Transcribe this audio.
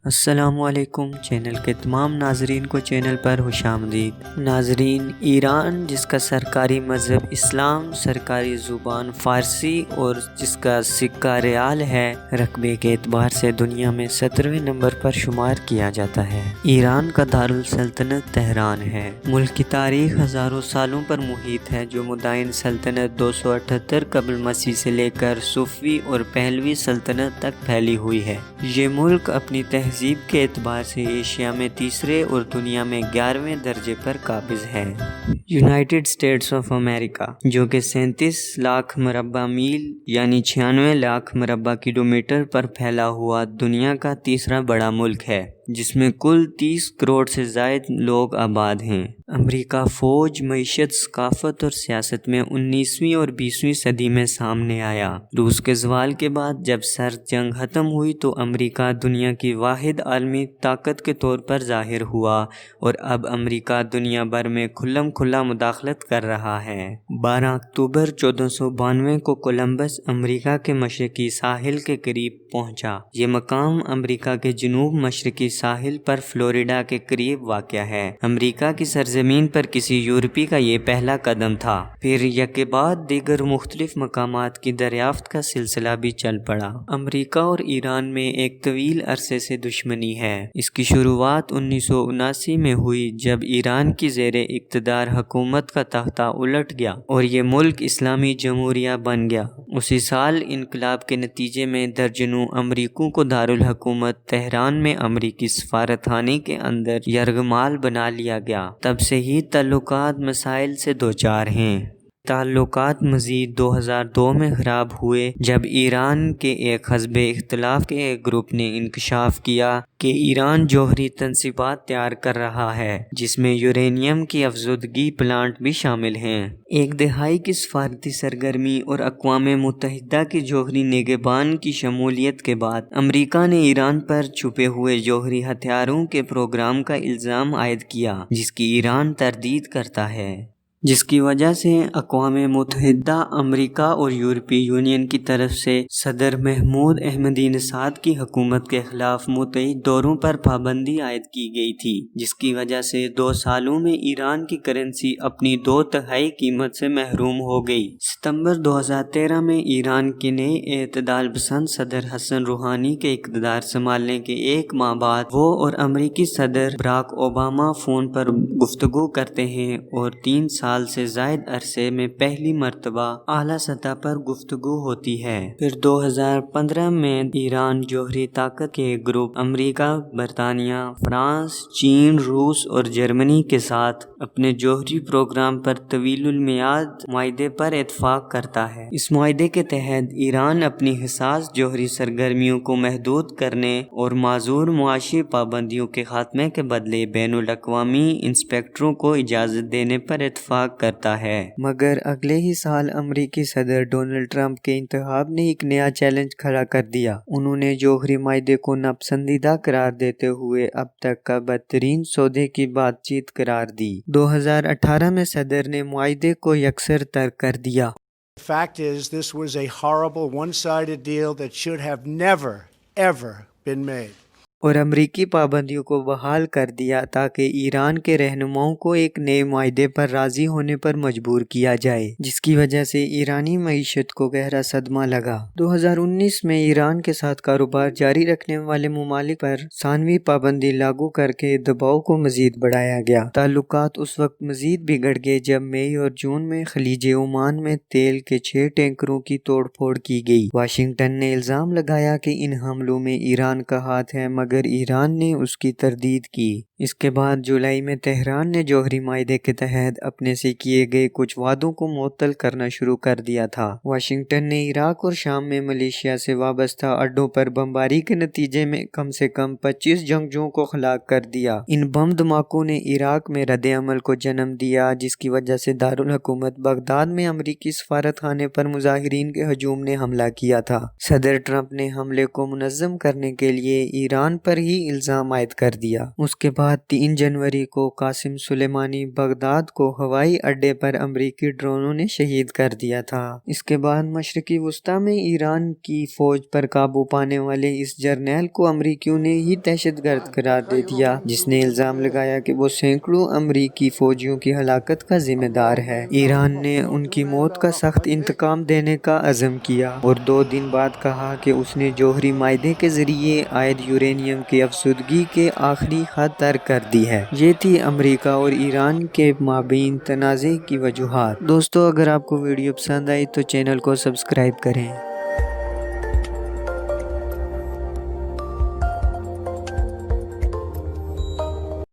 السلام علیکم چینل کے تمام ناظرین کو چینل پر خوش آمدید۔ ناظرین، ایران جس کا سرکاری مذہب اسلام، سرکاری زبان فارسی اور جس کا سکہ ریال ہے، رقبے کے اعتبار سے دنیا میں 17ویں نمبر پر شمار کیا جاتا ہے۔ ایران کا دارالسلطنت تہران ہے۔ ملک کی تاریخ ہزاروں سالوں پر محیط ہے، جو مدائن سلطنت 278 قبل مسیح سے لے کر صفوی اور پہلوی سلطنت تک پھیلی ہوئی ہے۔ یہ ملک اپنی تہذیب کے اعتبار سے ایشیا میں تیسرے اور دنیا میں 11ویں درجے پر قابض ہے۔ یونائٹڈ اسٹیٹس آف امریکہ، جو کہ 37 لاکھ مربع میل یعنی 96 لاکھ مربع کلومیٹر پر پھیلا ہوا دنیا کا تیسرا بڑا ملک ہے، جس میں کل 30 کروڑ سے زائد لوگ آباد ہیں۔ امریکہ فوج، معیشت، ثقافت اور سیاست میں 19ویں اور 20ویں صدی میں سامنے آیا۔ روس کے زوال کے بعد جب سرد جنگ ختم ہوئی تو امریکہ دنیا کی واحد عالمی طاقت کے طور پر ظاہر ہوا، اور اب امریکہ دنیا بھر میں کھلا مداخلت کر رہا ہے۔ 12 اکتوبر 1492 کو کولمبس امریکہ کے مشرقی ساحل کے قریب پہنچا۔ یہ مقام امریکہ کے جنوب مشرقی ساحل پر فلوریڈا کے قریب واقع ہے۔ امریکہ کی سرزمین پر کسی یورپی کا یہ پہلا قدم تھا۔ پھر یکے بعد دیگر مختلف مقامات کی دریافت کا سلسلہ بھی چل پڑا۔ امریکہ اور ایران میں ایک طویل عرصے سے دشمنی ہے۔ اس کی شروعات 1979 میں ہوئی، جب ایران کی زیر اقتدار حکومت کا تختہ الٹ گیا اور یہ ملک اسلامی جمہوریہ بن گیا۔ اسی سال انقلاب کے نتیجے میں درجنوں امریکیوں کو دارالحکومت تہران میں امریکی سفارت خانے کے اندر یرغمال بنا لیا گیا۔ تب سے ہی تعلقات مسائل سے دوچار ہیں۔ تعلقات مزید 2002 میں خراب ہوئے، جب ایران کے ایک حزب اختلاف کے ایک گروپ نے انکشاف کیا کہ ایران جوہری تنصیبات تیار کر رہا ہے، جس میں یورینیم کی افزودگی پلانٹ بھی شامل ہیں۔ ایک دہائی کی سفارتی سرگرمی اور اقوام متحدہ کے جوہری نگہبان کی شمولیت کے بعد امریکہ نے ایران پر چھپے ہوئے جوہری ہتھیاروں کے پروگرام کا الزام عائد کیا، جس کی ایران تردید کرتا ہے، جس کی وجہ سے اقوام متحدہ، امریکہ اور یورپی یونین کی طرف سے صدر محمود احمدی نژاد کی حکومت کے خلاف متعدد دوروں پر پابندی عائد کی گئی تھی، جس کی وجہ سے 2 سالوں میں ایران کی کرنسی اپنی 2/3 قیمت سے محروم ہو گئی۔ ستمبر 2013 میں ایران کے نئے اعتدال پسند صدر حسن روحانی کے اقتدار سنبھالنے کے 1 ماہ بعد وہ اور امریکی صدر براک اوباما فون پر گفتگو کرتے ہیں، اور 3 سال سے زائد عرصے میں پہلی مرتبہ اعلیٰ سطح پر گفتگو ہوتی ہے۔ پھر 2015 میں ایران جوہری طاقت کے ایک گروپ امریکہ، برطانیہ، فرانس، چین، روس اور جرمنی کے ساتھ اپنے جوہری پروگرام پر طویل المیعاد معاہدے پر اتفاق کرتا ہے۔ اس معاہدے کے تحت ایران اپنی حساس جوہری سرگرمیوں کو محدود کرنے اور معذور معاشی پابندیوں کے خاتمے کے بدلے بین الاقوامی انسپکٹروں کو اجازت دینے پر اتفاق کرتا ہے۔ مگر اگلے ہی سال امریکی صدر ڈونلڈ ٹرمپ کے انتخاب نے ایک نیا چیلنج کھڑا کر دیا۔ انہوں نے جوہری معاہدے کو ناپسندیدہ قرار دیتے ہوئے اب تک کا بدترین سودے کی بات چیت قرار دی۔ 2018 میں صدر نے معاہدے کو یکسر ترک کر دیا۔ The fact is, this was a horrible one-sided deal that should have never, ever been made. اور امریکی پابندیوں کو بحال کر دیا تاکہ ایران کے رہنماؤں کو ایک نئے معاہدے پر راضی ہونے پر مجبور کیا جائے، جس کی وجہ سے ایرانی معیشت کو گہرا صدمہ لگا۔ 2019 میں ایران کے ساتھ کاروبار جاری رکھنے والے ممالک پر ثانوی پابندی لاگو کر کے دباؤ کو مزید بڑھایا گیا۔ تعلقات اس وقت مزید بگڑ گئے جب مئی اور جون میں خلیج عمان میں تیل کے 6 ٹینکروں کی توڑ پھوڑ کی گئی۔ واشنگٹن نے الزام لگایا کہ ان حملوں میں ایران کا ہاتھ ہے، مگر ایران نے اس کی تردید کی۔ اس کے بعد جولائی میں تہران نے جوہری معاہدے کے تحت اپنے سے کیے گئے کچھ وعدوں کو معطل کرنا شروع کر دیا تھا۔ واشنگٹن نے عراق اور شام میں ملیشیا سے وابستہ اڈوں پر بمباری کے نتیجے میں کم سے کم 25 جنگجوؤں کو ہلاک کر دیا۔ ان بم دھماکوں نے عراق میں رد عمل کو جنم دیا، جس کی وجہ سے دارالحکومت بغداد میں امریکی سفارت خانے پر مظاہرین کے ہجوم نے حملہ کیا تھا۔ صدر ٹرمپ نے حملے کو منظم کرنے کے لیے ایران پر ہی الزام عائد کر دیا۔ اس کے بعد 3 جنوری کو قاسم سلیمانی بغداد کو ہوائی اڈے پر امریکی ڈرونوں نے شہید کر دیا تھا۔ اس کے بعد مشرقی وسطی میں ایران کی فوج پر قابو پانے والے اس جرنیل کو امریکیوں نے ہی دہشت گرد قرار دے دیا، جس نے الزام لگایا کہ وہ سینکڑوں امریکی فوجیوں کی ہلاکت کا ذمہ دار ہے۔ ایران نے ان کی موت کا سخت انتقام دینے کا عزم کیا اور 2 دن بعد کہا کہ اس نے جوہری معاہدے کے ذریعے عائد یورینیم کی افزودگی کے آخری حد ترک کر دی ہے۔ یہ تھی امریکہ اور ایران کے مابین تنازع کی وجوہات۔ دوستو، اگر آپ کو ویڈیو پسند آئی تو چینل کو سبسکرائب کریں۔